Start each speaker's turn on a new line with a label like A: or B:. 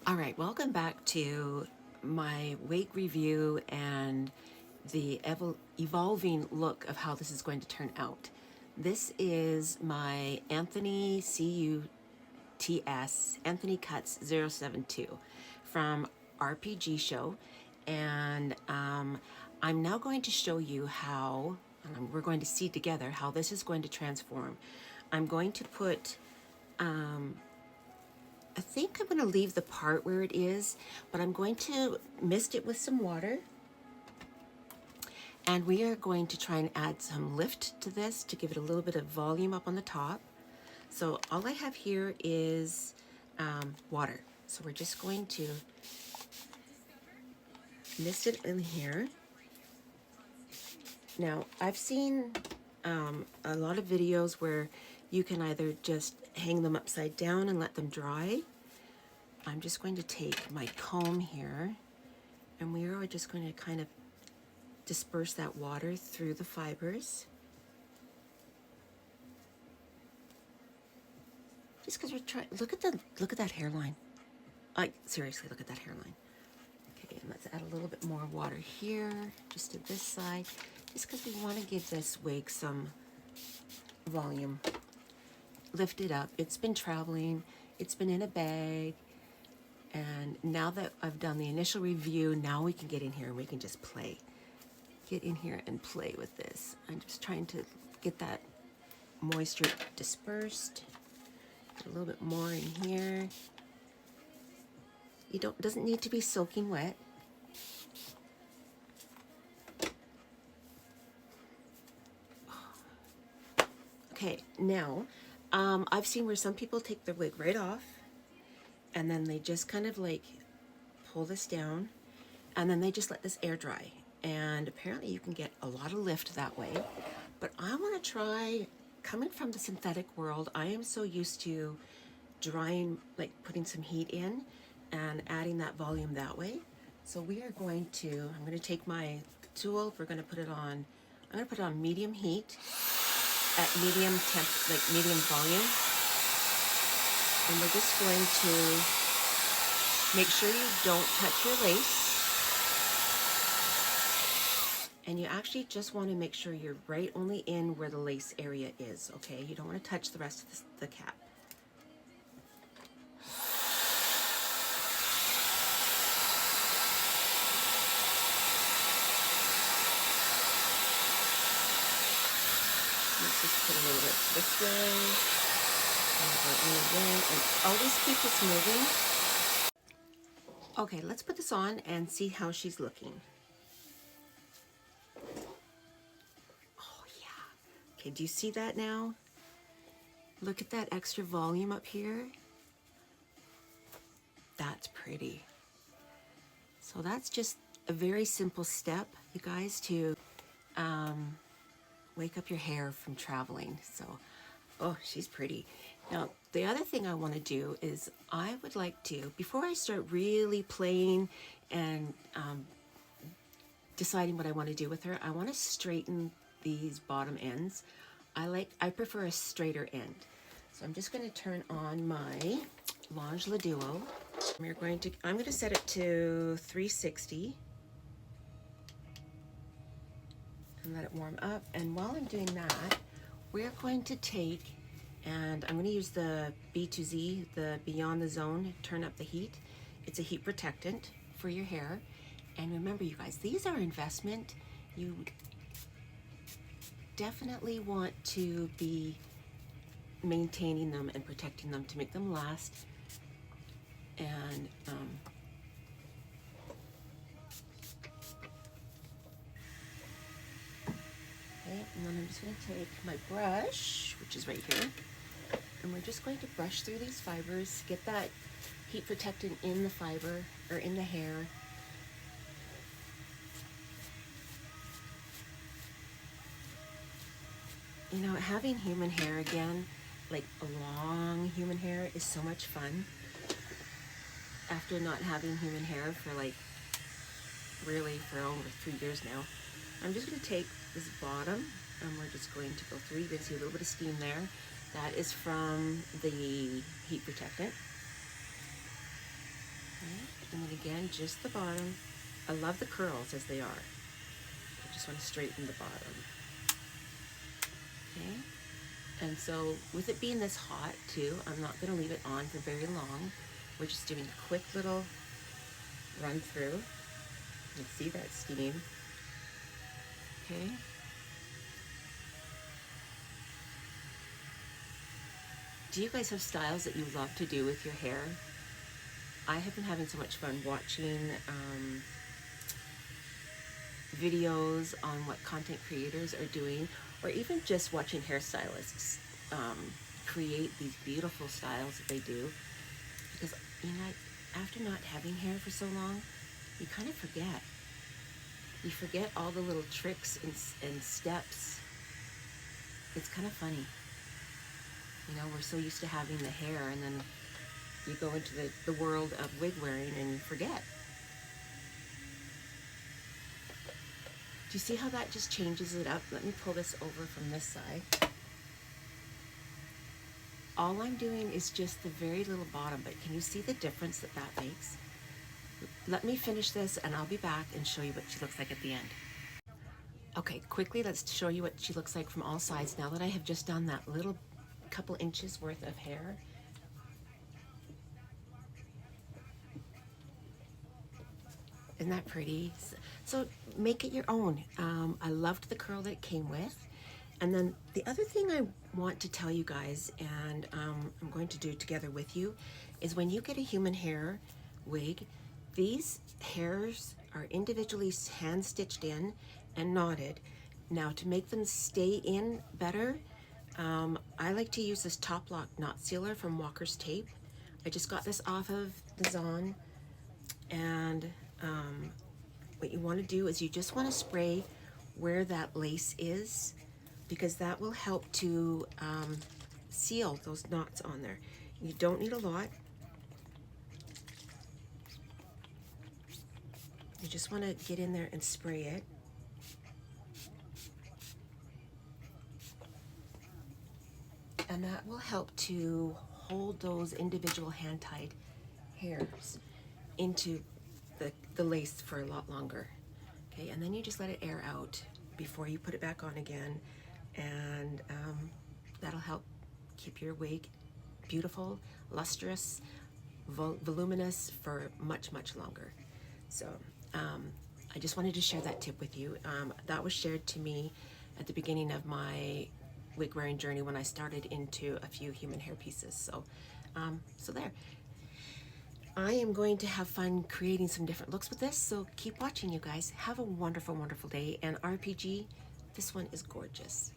A: All right, welcome back to my wig review and the evolving look of how this is going to turn out. This is my Anthony CUTS, Anthony Cuts 072 from RPGSHOW. And I'm now going to show you how, we're going to see together how this is going to transform. I'm going to put I think I'm going to leave the part where it is, but I'm going to mist it with some water. And we are going to try and add some lift to this to give it a little bit of volume up on the top. So all I have here is water. So we're just going to mist it in here. Now, I've seen a lot of videos where you can either just hang them upside down and let them dry. I'm just going to take my comb here, and we are just going to kind of disperse that water through the fibers. Just because we're trying, look at that hairline. Seriously, look at that hairline. Okay, and let's add a little bit more water here, just to this side, just because we want to give this wig some volume. Lift it up. It's been traveling. It's been in a bag. And now that I've done the initial review, now we can get in here and we can just play. Get in here and play with this. I'm just trying to get that moisture dispersed. Get a little bit more in here. Doesn't need to be soaking wet. Okay, now, I've seen where some people take their wig right off, and then they just kind of like pull this down, and then they just let this air dry. And apparently you can get a lot of lift that way. But I want to try, coming from the synthetic world, I am so used to drying, like putting some heat in and adding that volume that way. So we are going to, I'm going to take my tool, we're going to put it on, I'm going to put it on medium heat at medium temp, like medium volume. And we're just going to make sure you don't touch your lace. And you actually just want to make sure you're right only in where the lace area is, okay? You don't want to touch the rest of the cap. Let's just put a little bit this way. And always keep this moving. Okay, let's put this on and see how she's looking. Oh yeah. Okay, do you see that now? Look at that extra volume up here. That's pretty. So that's just a very simple step, you guys, to wake up your hair from traveling. So, oh, she's pretty. Now, the other thing I want to do is I would like to, before I start really playing and deciding what I want to do with her, I want to straighten these bottom ends. I prefer a straighter end. So I'm just going to turn on my Lange Duo. I'm going to set it to 360 and let it warm up. And while I'm doing that, we're going to take, and I'm going to use the BTZ, the Beyond the Zone, turn up the heat. It's a heat protectant for your hair. And remember, you guys, these are investment. You definitely want to be maintaining them and protecting them to make them last. And okay, and then I'm just going to take my brush, which is right here, and we're just going to brush through these fibers, get that heat protectant in the fiber or in the hair. You know, having human hair again, like long human hair, is so much fun. After not having human hair for like really for over 3 years now, I'm just going to take this bottom and we're just going to go through. You can see a little bit of steam there. That is from the heat protectant. And then again, just the bottom. I love the curls as they are. I just want to straighten the bottom. Okay. And so with it being this hot too, I'm not going to leave it on for very long. We're just doing a quick little run through. You can see that steam. Okay. Do you guys have styles that you love to do with your hair? I have been having so much fun watching videos on what content creators are doing, or even just watching hairstylists create these beautiful styles that they do. Because, you know, after not having hair for so long, you kind of forget. You forget all the little tricks and steps. It's kind of funny. You know, we're so used to having the hair, and then you go into the world of wig wearing and you forget. Do you see how that just changes it up? Let me pull this over from this side. All I'm doing is just the very little bottom, but can you see the difference that that makes? Let me finish this and I'll be back and show you what she looks like at the end. Okay, quickly, let's show you what she looks like from all sides now that I have just done that little couple inches worth of hair. Isn't that pretty? So make it your own. I loved the curl that it came with. And then the other thing I want to tell you guys, and I'm going to do together with you, is when you get a human hair wig, these hairs are individually hand stitched in and knotted. Now to make them stay in better, I like to use this Top Lock knot sealer from Walkers Tape. I just got this off of the Zon, and what you want to do is you just want to spray where that lace is, because that will help to seal those knots on there. You don't need a lot. You just want to get in there and spray it. And that will help to hold those individual hand-tied hairs into the lace for a lot longer. Okay, and then you just let it air out before you put it back on again, and that'll help keep your wig beautiful, lustrous, voluminous for much, much longer. So I just wanted to share that tip with you. That was shared to me at the beginning of my wig wearing journey when I started into a few human hair pieces. So, so there. I am going to have fun creating some different looks with this, so keep watching, you guys. Have a wonderful, wonderful day. And RPG, this one is gorgeous.